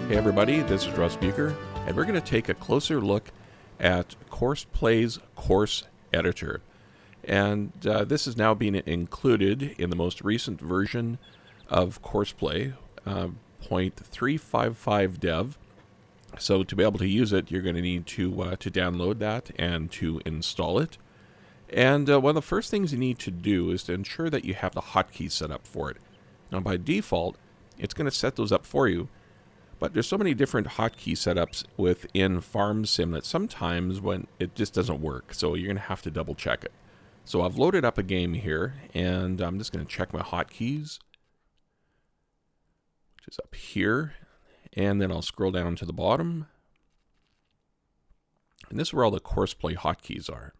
Hey everybody, this is Russ Bucher, and we're going to take a closer look at Courseplay's course editor. And this is now being included in the most recent version of Courseplay, 0.355 dev. So to be able to use it, you're going to need to download that and to install it. And one of the first things you need to do is to ensure that you have the hotkeys set up for it. Now by default, it's going to set those up for you. But there's so many different hotkey setups within FarmSim that sometimes when it just doesn't work. So you're going to have to double check it. So I've loaded up a game here, and I'm just going to check my hotkeys, which is up here. And then I'll scroll down to the bottom. And this is where all the Courseplay hotkeys are.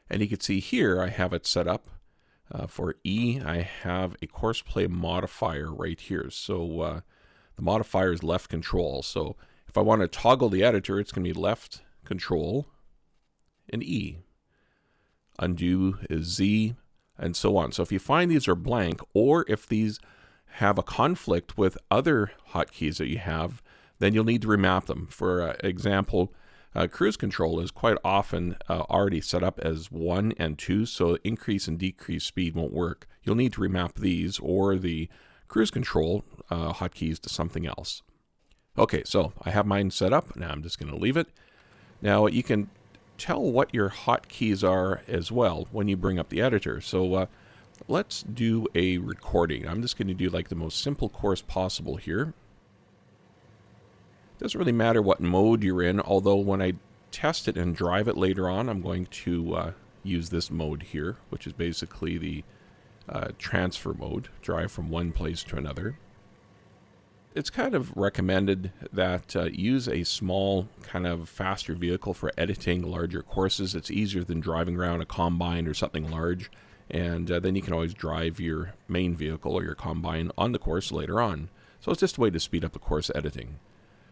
And you can see here I have it set up. For E, I have a Courseplay modifier right here. So the modifier is left control. So if I want to toggle the editor, it's going to be left control and E. Undo is Z, and so on. So if you find these are blank, or if these have a conflict with other hotkeys that you have, then you'll need to remap them. For example, cruise control is quite often already set up as 1 and 2, so increase and decrease speed won't work. You'll need to remap these or the cruise control hotkeys to something else. Okay, so I have mine set up. Now I'm just going to leave it. Now you can tell what your hotkeys are as well when you bring up the editor. So let's do a recording. I'm just going to do like the most simple course possible here. Doesn't really matter what mode you're in, although when I test it and drive it later on, I'm going to use this mode here, which is basically the transfer mode, drive from one place to another. It's kind of recommended that use a small, kind of faster vehicle for editing larger courses. It's easier than driving around a combine or something large, and then you can always drive your main vehicle or your combine on the course later on. So it's just a way to speed up the course editing.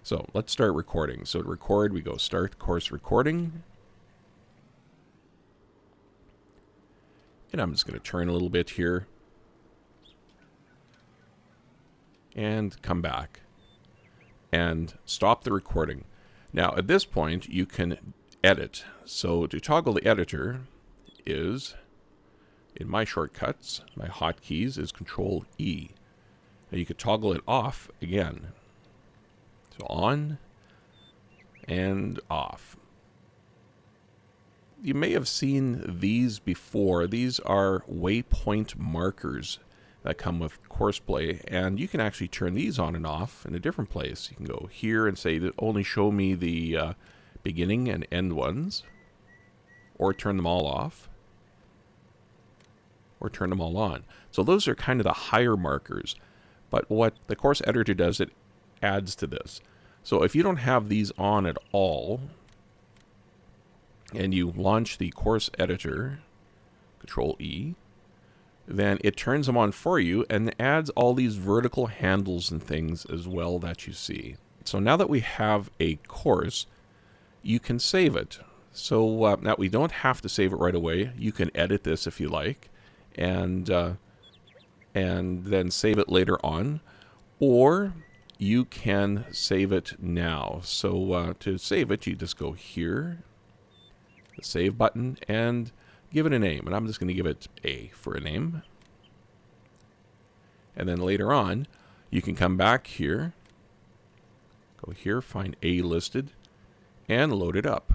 So let's start recording. So to record, we go start course recording. And I'm just going to turn a little bit here. And come back. And stop the recording. Now at this point, you can edit. So to toggle the editor is, in my shortcuts, my hotkeys is Control E. Now you could toggle it off again. So on and off. You may have seen these before. These are waypoint markers that come with Courseplay, and you can actually turn these on and off in a different place. You can go here and say that only show me the beginning and end ones, or turn them all off, or turn them all on. So those are kind of the higher markers, but what the course editor does, it adds to this. So if you don't have these on at all, and you launch the course editor, Control E, then it turns them on for you and adds all these vertical handles and things as well that you see. So now that we have a course, you can save it. So now we don't have to save it right away. You can edit this if you like, and then save it later on, or you can save it now. So to save it, you just go here, the save button, and give it a name. And I'm just going to give it A for a name. And then later on, you can come back here, go here, find A listed, and load it up.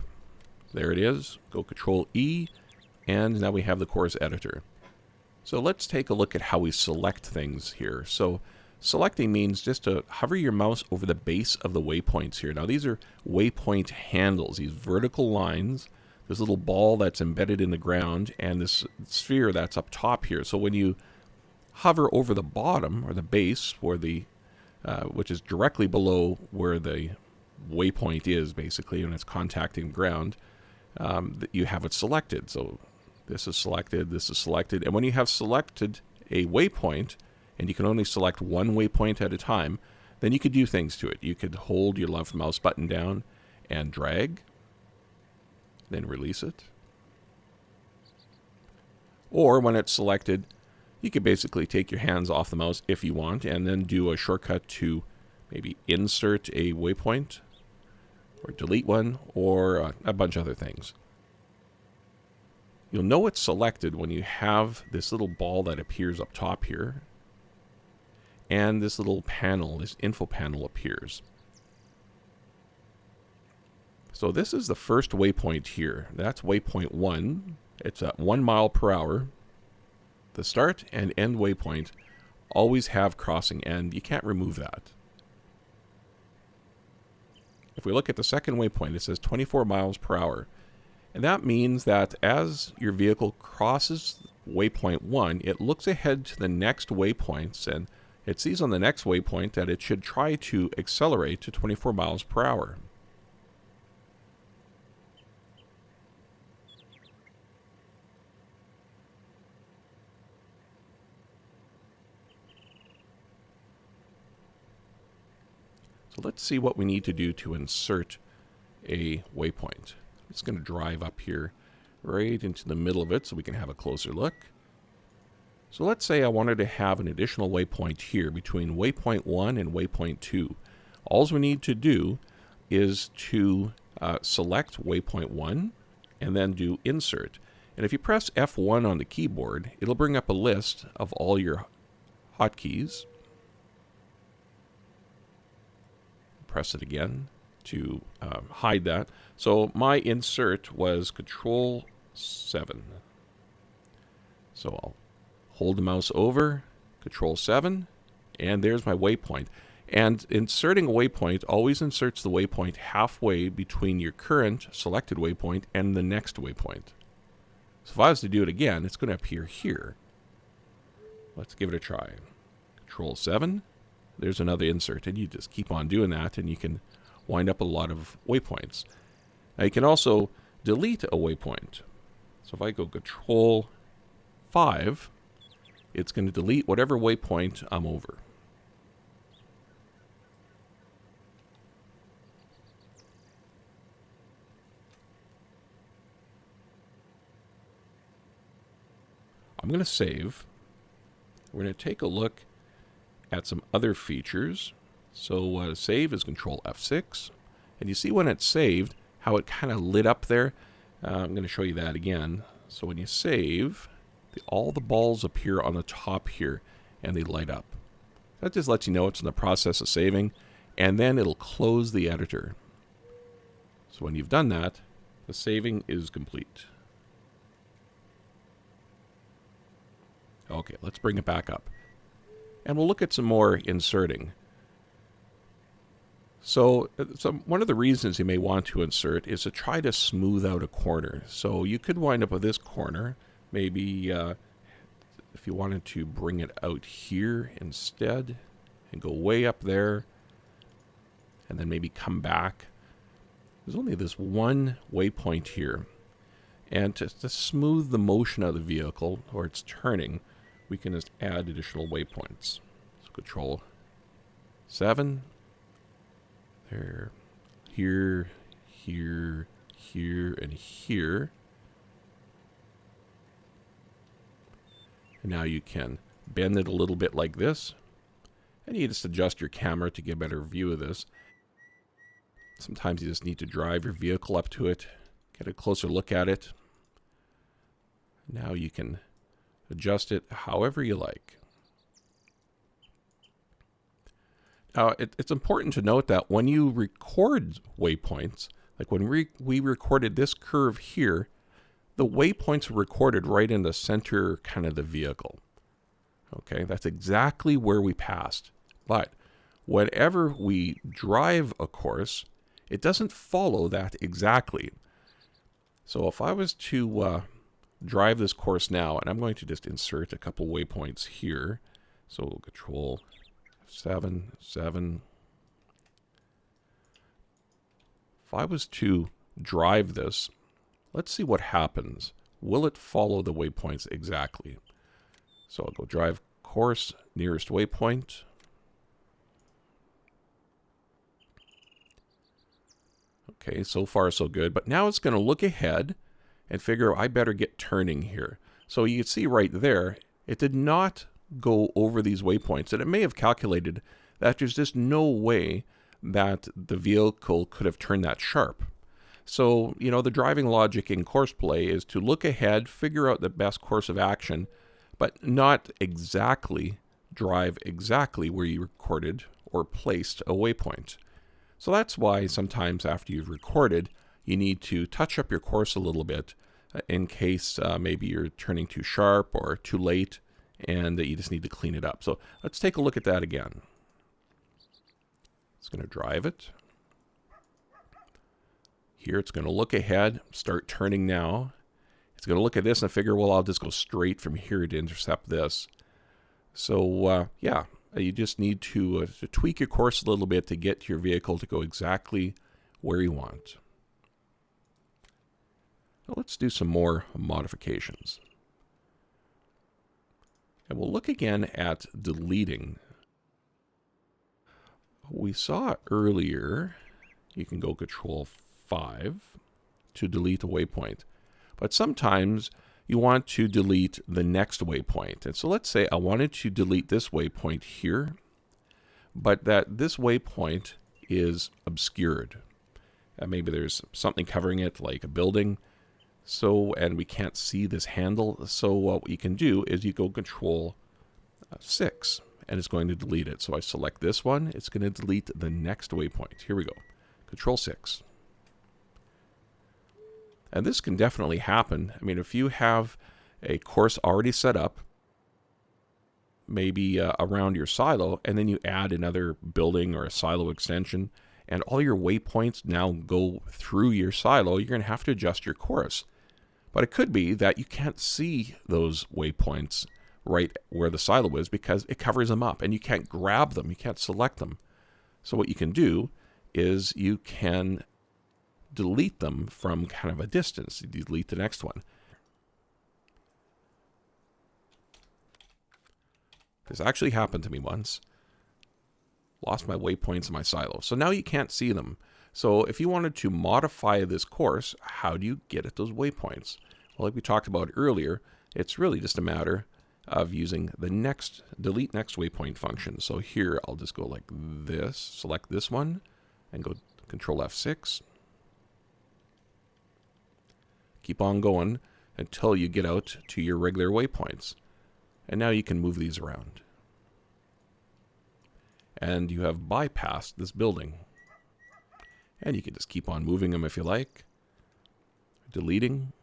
There it is. Go Control E, and now we have the course editor. So let's take a look at how we select things here. So selecting means just to hover your mouse over the base of the waypoints here. Now these are waypoint handles, these vertical lines, this little ball that's embedded in the ground, and this sphere that's up top here. So when you hover over the bottom, or the base, where the which is directly below where the waypoint is, basically, when it's contacting the ground, you have it selected. So this is selected, and when you have selected a waypoint, and you can only select one waypoint at a time, then you could do things to it. You could hold your left mouse button down and drag, then release it. Or when it's selected, you could basically take your hands off the mouse if you want, and then do a shortcut to maybe insert a waypoint, or delete one, or a bunch of other things. You'll know it's selected when you have this little ball that appears up top here, and this little panel, this info panel appears. So this is the first waypoint here. That's waypoint 1. It's at 1 mile per hour. The start and end waypoint always have crossing end. You can't remove that. If we look at the second waypoint, it says 24 miles per hour. And that means that as your vehicle crosses waypoint 1, it looks ahead to the next waypoints, and it sees on the next waypoint that it should try to accelerate to 24 miles per hour. So let's see what we need to do to insert a waypoint. It's going to drive up here right into the middle of it so we can have a closer look. So let's say I wanted to have an additional waypoint here between waypoint 1 and waypoint 2. All we need to do is to select waypoint 1 and then do insert. And if you press F1 on the keyboard, it'll bring up a list of all your hotkeys. Press it again to hide that. So my insert was Control 7. So I'll hold the mouse over, Control 7, and there's my waypoint. And inserting a waypoint always inserts the waypoint halfway between your current selected waypoint and the next waypoint. So if I was to do it again, it's going to appear here. Let's give it a try. Control 7. There's another insert, and you just keep on doing that, and you can wind up a lot of waypoints. Now you can also delete a waypoint. So if I go Control 5, it's going to delete whatever waypoint I'm over. I'm going to save. We're going to take a look at some other features. So save is Control F6. And you see when it's saved, how it kind of lit up there. I'm going to show you that again. So when you save, all the balls appear on the top here, and they light up. That just lets you know it's in the process of saving, and then it'll close the editor. So when you've done that, the saving is complete. Okay, let's bring it back up. And we'll look at some more inserting. So one of the reasons you may want to insert is to try to smooth out a corner. So you could wind up with this corner. Maybe if you wanted to bring it out here instead and go way up there and then maybe come back. There's only this one waypoint here. And to smooth the motion of the vehicle or it's turning, we can just add additional waypoints. So Control 7. There. Here, here, here, and here. And now you can bend it a little bit like this. And you just adjust your camera to get a better view of this. Sometimes you just need to drive your vehicle up to it, get a closer look at it. Now you can adjust it however you like. Now, it's important to note that when you record waypoints, like when we recorded this curve here, the waypoints are recorded right in the center kind of the vehicle. Okay, that's exactly where we passed. But whenever we drive a course, it doesn't follow that exactly. So if I was to drive this course now, and I'm going to just insert a couple waypoints here. So Control 7, 7. If I was to drive this, let's see what happens. Will it follow the waypoints exactly? So I'll go drive course, nearest waypoint. Okay, so far so good. But now it's going to look ahead and figure I better get turning here. So you can see right there, it did not go over these waypoints. And it may have calculated that there's just no way that the vehicle could have turned that sharp. So, the driving logic in Courseplay is to look ahead, figure out the best course of action, but not exactly drive exactly where you recorded or placed a waypoint. So that's why sometimes after you've recorded, you need to touch up your course a little bit in case maybe you're turning too sharp or too late and you just need to clean it up. So let's take a look at that again. It's going to drive it. Here it's going to look ahead, start turning now. It's going to look at this and figure, well, I'll just go straight from here to intercept this. So yeah, you just need to tweak your course a little bit to get your vehicle to go exactly where you want. Now let's do some more modifications. And we'll look again at deleting. We saw earlier, you can go Control 5 to delete a waypoint. But sometimes you want to delete the next waypoint. And so let's say I wanted to delete this waypoint here, but that this waypoint is obscured. Maybe there's something covering it, like a building. And we can't see this handle. So what you can do is you go Control 6, and it's going to delete it. So I select this one. It's going to delete the next waypoint. Here we go. Control 6. And this can definitely happen. I mean, if you have a course already set up, maybe around your silo, and then you add another building or a silo extension, and all your waypoints now go through your silo, you're going to have to adjust your course. But it could be that you can't see those waypoints right where the silo is because it covers them up, and you can't grab them, you can't select them. So what you can do is you can delete them from kind of a distance. You delete the next one. This actually happened to me once. Lost my waypoints in my silo. So now you can't see them. So if you wanted to modify this course, how do you get at those waypoints? Well, like we talked about earlier, it's really just a matter of using the delete next waypoint function. So here I'll just go like this, select this one, and go Control F6. Keep on going until you get out to your regular waypoints. And now you can move these around. And you have bypassed this building. And you can just keep on moving them if you like. Deleting.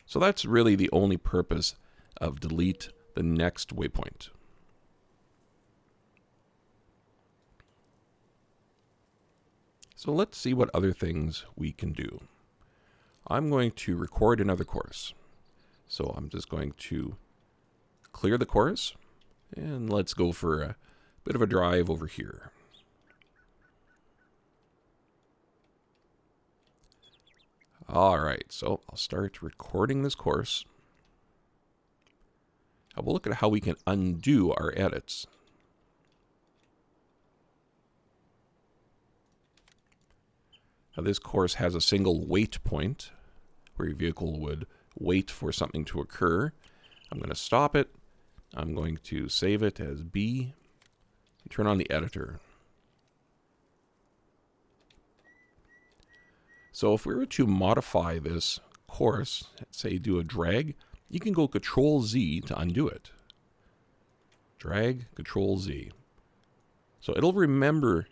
So that's really the only purpose of delete the next waypoint. So let's see what other things we can do. I'm going to record another course. So I'm just going to clear the course, and let's go for a bit of a drive over here. All right, so I'll start recording this course. And we'll look at how we can undo our edits. Now this course has a single wait point where your vehicle would wait for something to occur. I'm going to stop it. I'm going to save it as B. Turn on the editor. So if we were to modify this course, say do a drag, you can go Control Z to undo it. Drag, Control Z. So it'll remember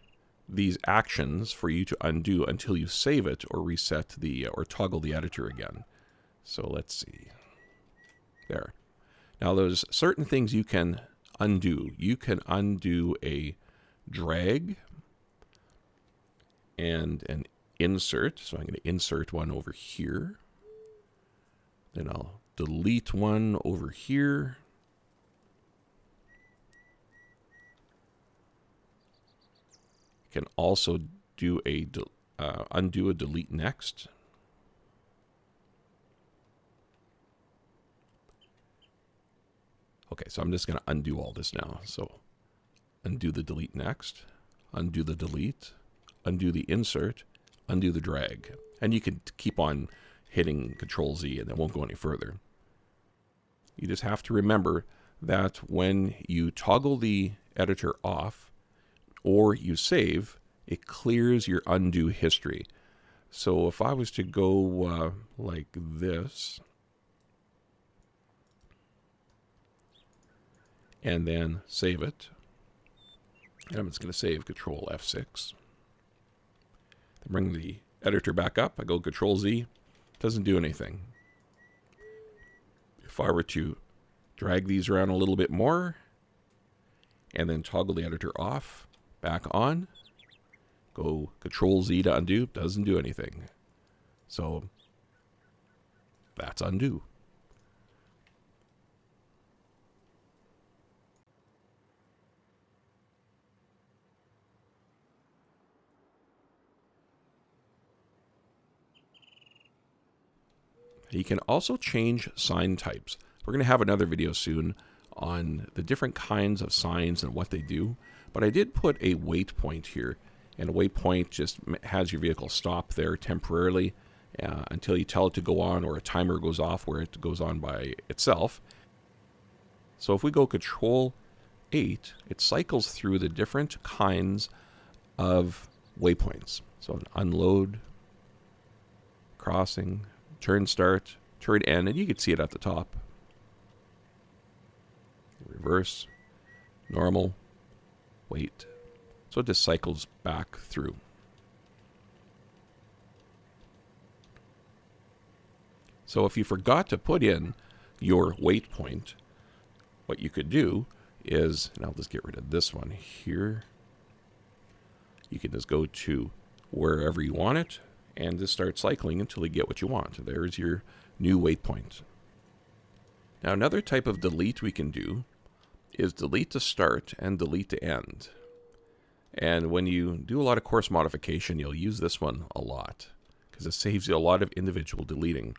these actions for you to undo until you save it or reset or toggle the editor again. So let's see. There. Now there's certain things you can undo. You can undo a drag and an insert. So I'm going to insert one over here. Then I'll delete one over here. You can also do undo a delete next. Okay, so I'm just going to undo all this now. So undo the delete next, undo the delete, undo the insert, undo the drag. And you can keep on hitting Control Z and it won't go any further. You just have to remember that when you toggle the editor off or you save, it clears your undo history. So if I was to go like this, and then save it, and I'm just going to save Control F6. Then bring the editor back up. I go Control Z. Doesn't do anything. If I were to drag these around a little bit more, and then toggle the editor off, back on, go Control Z to undo, doesn't do anything. So that's undo. You can also change sign types. We're going to have another video soon on the different kinds of signs and what they do. But I did put a waypoint here. And a waypoint just has your vehicle stop there temporarily until you tell it to go on, or a timer goes off where it goes on by itself. So if we go Control 8, it cycles through the different kinds of waypoints. So an unload, crossing, turn start, turn end, and you can see it at the top. Reverse, normal, wait. So it just cycles back through. So if you forgot to put in your wait point, what you could do is, and I'll just get rid of this one here. You can just go to wherever you want it and just start cycling until you get what you want. There's your new waypoint. Now another type of delete we can do is delete the start and delete the end. And when you do a lot of course modification, you'll use this one a lot because it saves you a lot of individual deleting.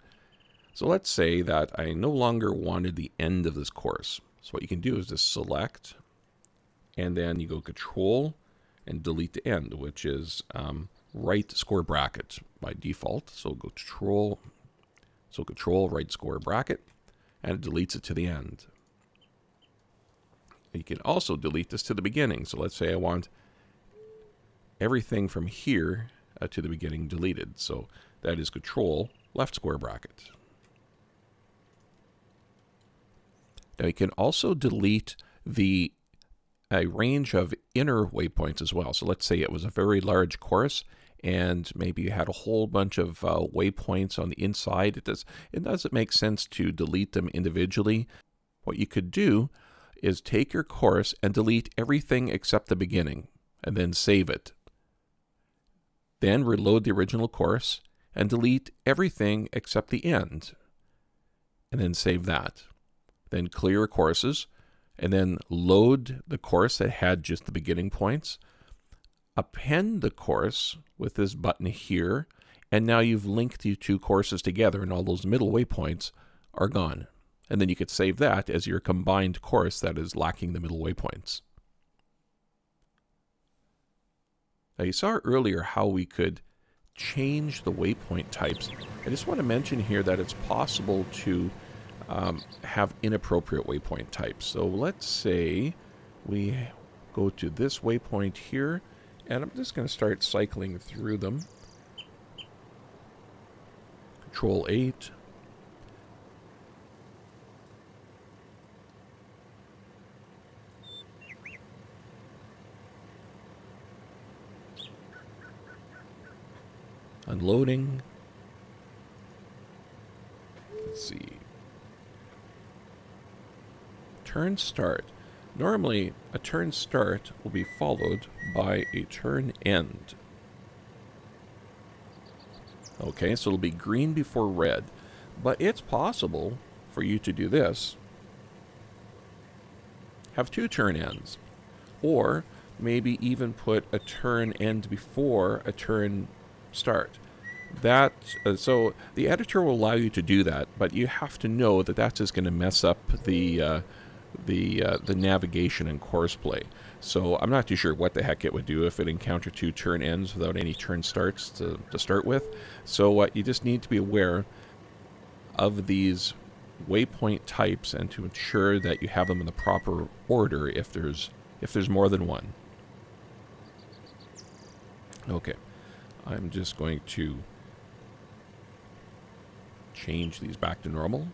So let's say that I no longer wanted the end of this course. So what you can do is just select, and then you go Control and delete the end, which is right square bracket by default. So go Control right square bracket, and it deletes it to the end. You can also delete this to the beginning. So let's say I want everything from here to the beginning deleted. So that is Control left square bracket. Now you can also delete a range of inner waypoints as well. So let's say it was a very large course and maybe you had a whole bunch of waypoints on the inside. It doesn't make sense to delete them individually. What you could do is take your course and delete everything except the beginning and then save it. Then reload the original course and delete everything except the end and then save that. Then clear your courses and then load the course that had just the beginning points. Append the course with this button here, and now you've linked the two courses together and all those middle waypoints are gone. And then you could save that as your combined course that is lacking the middle waypoints. Now you saw earlier how we could change the waypoint types. I just want to mention here that it's possible to have inappropriate waypoint types. So let's say we go to this waypoint here, and I'm just going to start cycling through them. Control 8. Unloading. Let's see. Turn start. Normally, a turn start will be followed by a turn end. Okay, so it'll be green before red. But it's possible for you to do this. Have two turn ends. Or maybe even put a turn end before a turn start. So the editor will allow you to do that, but you have to know that that's just going to mess up the navigation in Courseplay. So I'm not too sure what the heck it would do if it encountered two turn ends without any turn starts to start with. So you just need to be aware of these waypoint types and to ensure that you have them in the proper order if there's more than one. Okay, I'm just going to change these back to normal.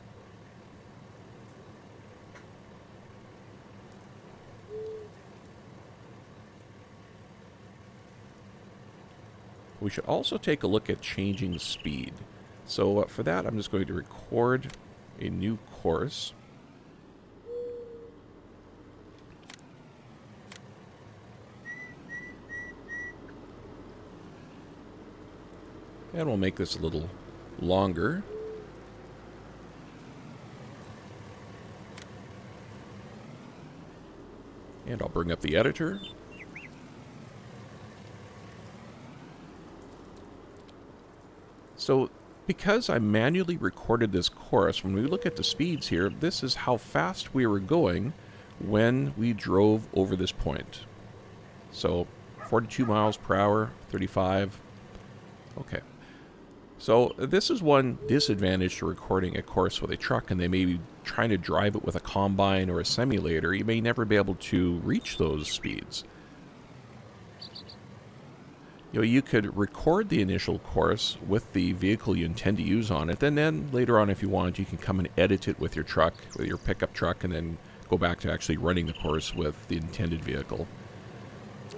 We should also take a look at changing the speed. So for that, I'm just going to record a new course. And we'll make this a little longer. And I'll bring up the editor. So because I manually recorded this course, when we look at the speeds here, this is how fast we were going when we drove over this point. So 42 miles per hour, 35. Okay. So this is one disadvantage to recording a course with a truck, and they may be trying to drive it with a combine or a simulator. You may never be able to reach those speeds. You could record the initial course with the vehicle you intend to use on it, and then later on, if you want, you can come and edit it with your truck, with your pickup truck, and then go back to actually running the course with the intended vehicle.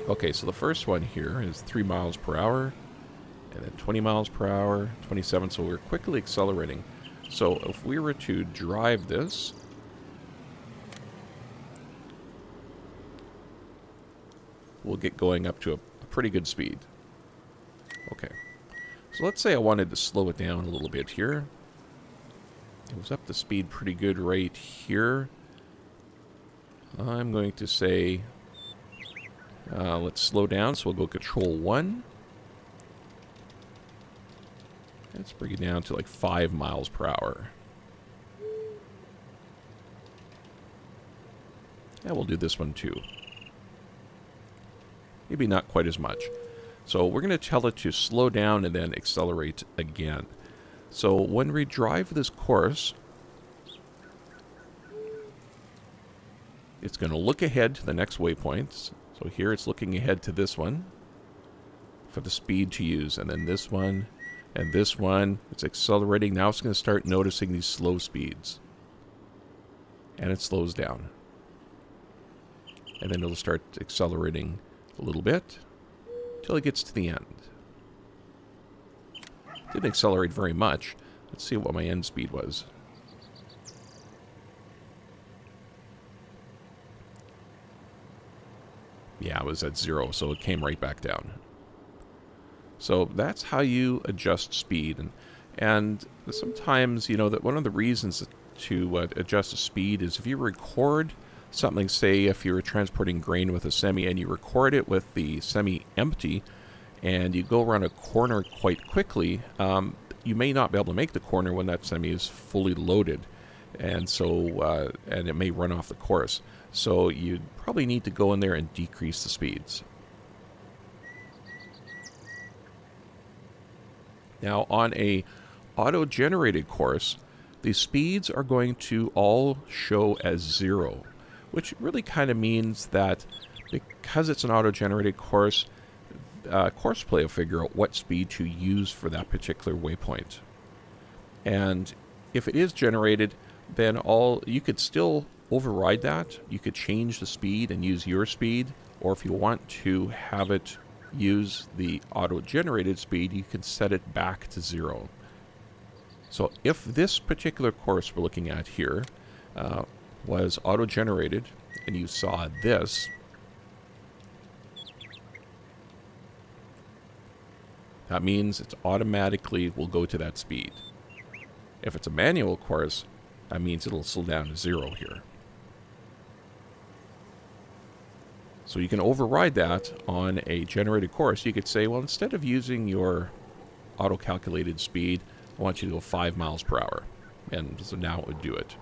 Okay, so the first one here is 3 miles per hour, and then 20 miles per hour, 27, so we're quickly accelerating. So if we were to drive this, we'll get going up to a pretty good speed. Okay, so let's say I wanted to slow it down a little bit here. It was up to speed pretty good right here. I'm going to say, let's slow down, so we'll go Control 1. Let's bring it down to like 5 miles per hour. And we'll do this one too. Maybe not quite as much. So we're going to tell it to slow down and then accelerate again. So when we drive this course, it's going to look ahead to the next waypoints. So here it's looking ahead to this one for the speed to use, and then this one, and this one. It's accelerating. Now it's going to start noticing these slow speeds. And it slows down. And then it'll start accelerating a little bit until it gets to the end. Didn't accelerate very much. Let's see what my end speed was. Yeah, it was at 0, so it came right back down. So that's how you adjust speed. And sometimes, that one of the reasons to adjust the speed is if you record something, say if you were transporting grain with a semi and you record it with the semi empty and you go around a corner quite quickly, you may not be able to make the corner when that semi is fully loaded, and so and it may run off the course. So you probably need to go in there and decrease the speeds. Now on a auto-generated course, the speeds are going to all show as 0. Which really kind of means that because it's an auto-generated course, Courseplay will figure out what speed to use for that particular waypoint. And if it is generated, then you could still override that. You could change the speed and use your speed, or if you want to have it use the auto-generated speed, you can set it back to 0. So if this particular course we're looking at here was auto-generated, and you saw this, that means it automatically will go to that speed. If it's a manual course, that means it'll slow down to 0 here. So you can override that on a generated course. You could say, well, instead of using your auto-calculated speed, I want you to go 5 miles per hour. And so now it would do it.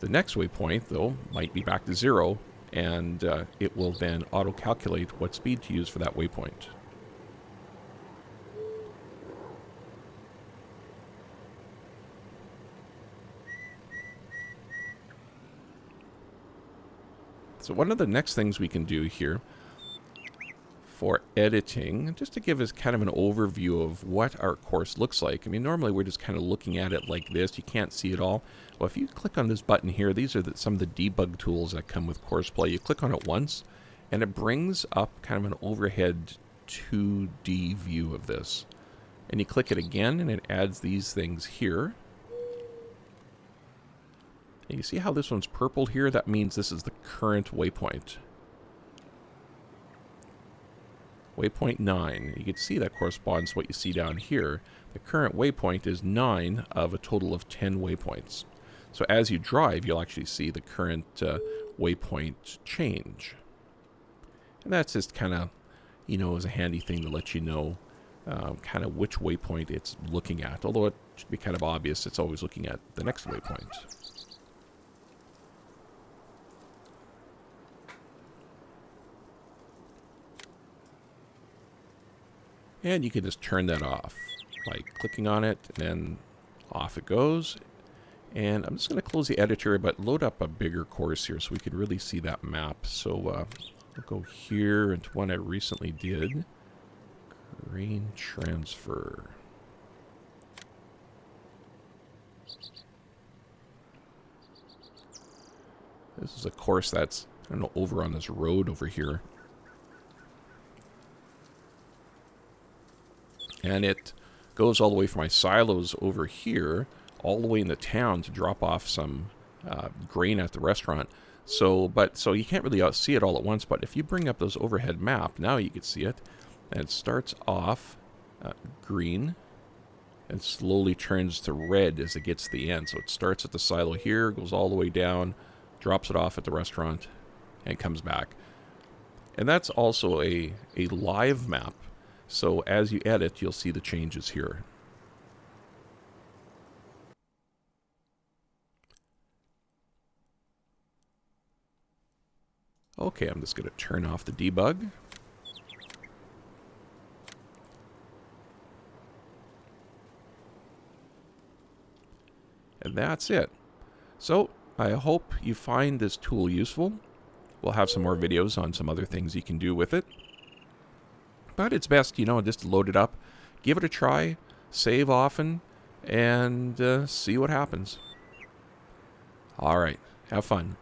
The next waypoint, though, might be back to 0, and it will then auto-calculate what speed to use for that waypoint. So one of the next things we can do here for editing, just to give us kind of an overview of what our course looks like. I mean, normally we're just kind of looking at it like this. You can't see it all. Well, if you click on this button here, these are some of the debug tools that come with Courseplay. You click on it once, and it brings up kind of an overhead 2D view of this. And you click it again, and it adds these things here. And you see how this one's purple here? That means this is the current waypoint. Waypoint 9. You can see that corresponds to what you see down here. The current waypoint is 9 of a total of 10 waypoints. So as you drive, you'll actually see the current waypoint change. And that's just kind of, you know, is a handy thing to let you know kind of which waypoint it's looking at. Although it should be kind of obvious, it's always looking at the next waypoint. And you can just turn that off by clicking on it, and then off it goes. And I'm just going to close the editor, but load up a bigger course here so we can really see that map. So I'll go here into one I recently did. Grain transfer. This is a course that's, I don't know, over on this road over here. And it goes all the way from my silos over here, all the way in the town to drop off some grain at the restaurant. So you can't really see it all at once, but if you bring up those overhead map, now you can see it. And it starts off green and slowly turns to red as it gets to the end. So it starts at the silo here, goes all the way down, drops it off at the restaurant, and comes back. And that's also a live map. So as you edit, you'll see the changes here. Okay, I'm just going to turn off the debug. And that's it. So I hope you find this tool useful. We'll have some more videos on some other things you can do with it. But it's best, you know, just to load it up, give it a try, save often, and see what happens. All right, have fun.